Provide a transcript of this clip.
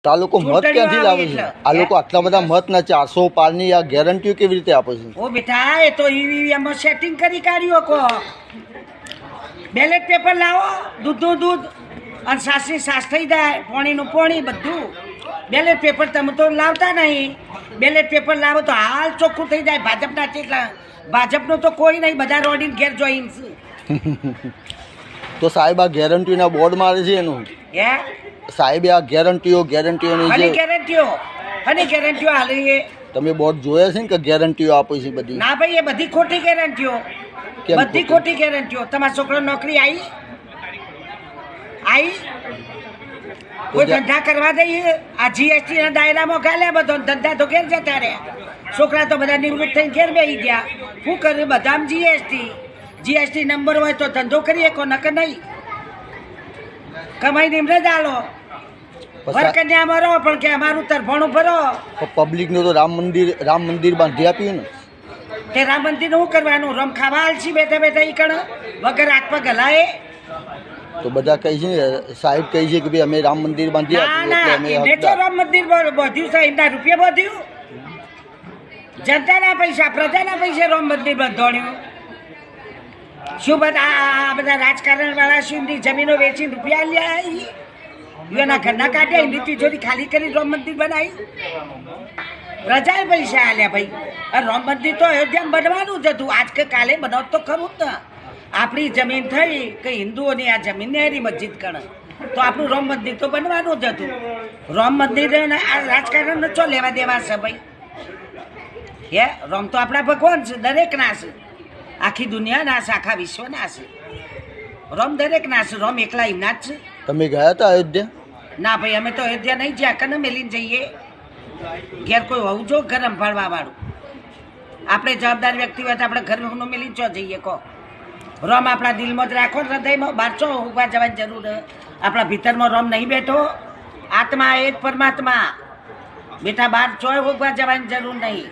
તો આ લોકો મત ક્યાંથી લાવે છે? આ લોકો આટલા બધા મત ના 400 પારની આ ગેરંટીઓ કેવી રીતે આપે છે? ઓ બેટા એ તો ઈવીએમ સેટિંગ કરી કાઢ્યો કો બેલેટ પેપર લાવો દૂધનું દૂધ અને સાસની સાસ થઈ જાય પોણીનું પોણી બધું બેલેટ પેપર તમે તો લાવતા નહીં બેલેટ પેપર લાવો તો હાલ ચોખ્ખું થઈ જાય ભાજપના ચેટલા ભાજપનું તો કોઈ નહીં બધા રોડીને ઘેર જોઈન તો સાહેબ આ ગેરંટીના બોર્ડ મારે છે એનું હે સાહેબે આ ગેરંટીઓની હની જે ગેરંટીઓ હાલી તમે બોર્ડ જોયા છે ને કે ગેરંટીઓ આપે છે બધી? ના ભાઈ એ બધી ખોટી ગેરંટીઓ કેમ બધી ખોટી ગેરંટીઓ તમારા છોકરો નોકરી આવી કોઈ ધંધા કરવા દઈએ આ જીએસટી ના દાયરામાં ગાલ્યા બધો ધંધા તો ઘેર જતા રહ્યા છોકરા તો બધા નિવૃત્ત થઈને ઘેર બેસી ગયા શું કર્યું બધામાં જીએસટી નંબર હોય તો ધંધો કરીએ કો નકર નહીં કમાઈ નિમરે ચાલો વરકન્યામાં રહો પણ કે અમારું તરફાણું ભરો પબ્લિક નું તો રામ મંદિર બાંધી આપ્યું ને તે રામ મંદિર શું કરવાનું રમ ખાવા આલસી બેઠા બેઠા ઈ કણ વગર હાથ પગ હલાય તો બધા કહે છે સાહેબ કહે છે કે ભાઈ અમે રામ મંદિર બાંધી ના આપ્યું ના એટલે અમે એને તો હકદાર. રામ મંદિર બધ્યું છે એમના રૂપિયા બધ્યું જનતાના પૈસા પ્રજાના પૈસા રામ મંદિર બંધોણ્યું શું બધા આ બધા રાજકારણ વાળા શું એમની જમીનો વેચીને રૂપિયા લ્યા એના ઘરના કાઢ્યા એમની તિજોરી ખાલી કરી રામ મંદિર બનાવી પ્રજાએ પૈસા આલ્યા ભાઈ આ રામ મંદિર તો અયોધ્યામાં બનવાનું જ હતું આજ કે કાલે બનાવ તો ખરું જ ને આપણી જમીન થઈ કે હિન્દુઓની આ જમીન નેહરી મસ્જિદ કણ તો આપણું રામ મંદિર તો બનવાનું જ હતું રામ મંદિર આ રાજકારણ ચો લેવા દેવા છે ભાઈ હે રામ તો આપણા ભગવાન છે દરેકના છે આખી દુનિયાના છે આખા વિશ્વના છે રામ દરેકના છે રામ એકલા એમના જ છે તમે ગયા હતા અયોધ્યા? ના ભાઈ અમે તો અયોધ્યા નહીં જ્યાં કને મેલીને જઈએ ઘેર કોઈ હોવું જો ઘર સંભાળવા વાળું આપણે જવાબદાર વ્યક્તિ હોય તો આપણે ઘરનું મેલીને ચો જઈએ કહો રોમ આપણા દિલમાં જ રાખો હૃદયમાં બહાર ચો ઉભા જવાની જરૂર આપણા ભીતરમાં રોમ નહીં બેઠો આત્મા એ જ પરમાત્મા બેટા બહાર ચોય ઉભા જવાની જરૂર નહીં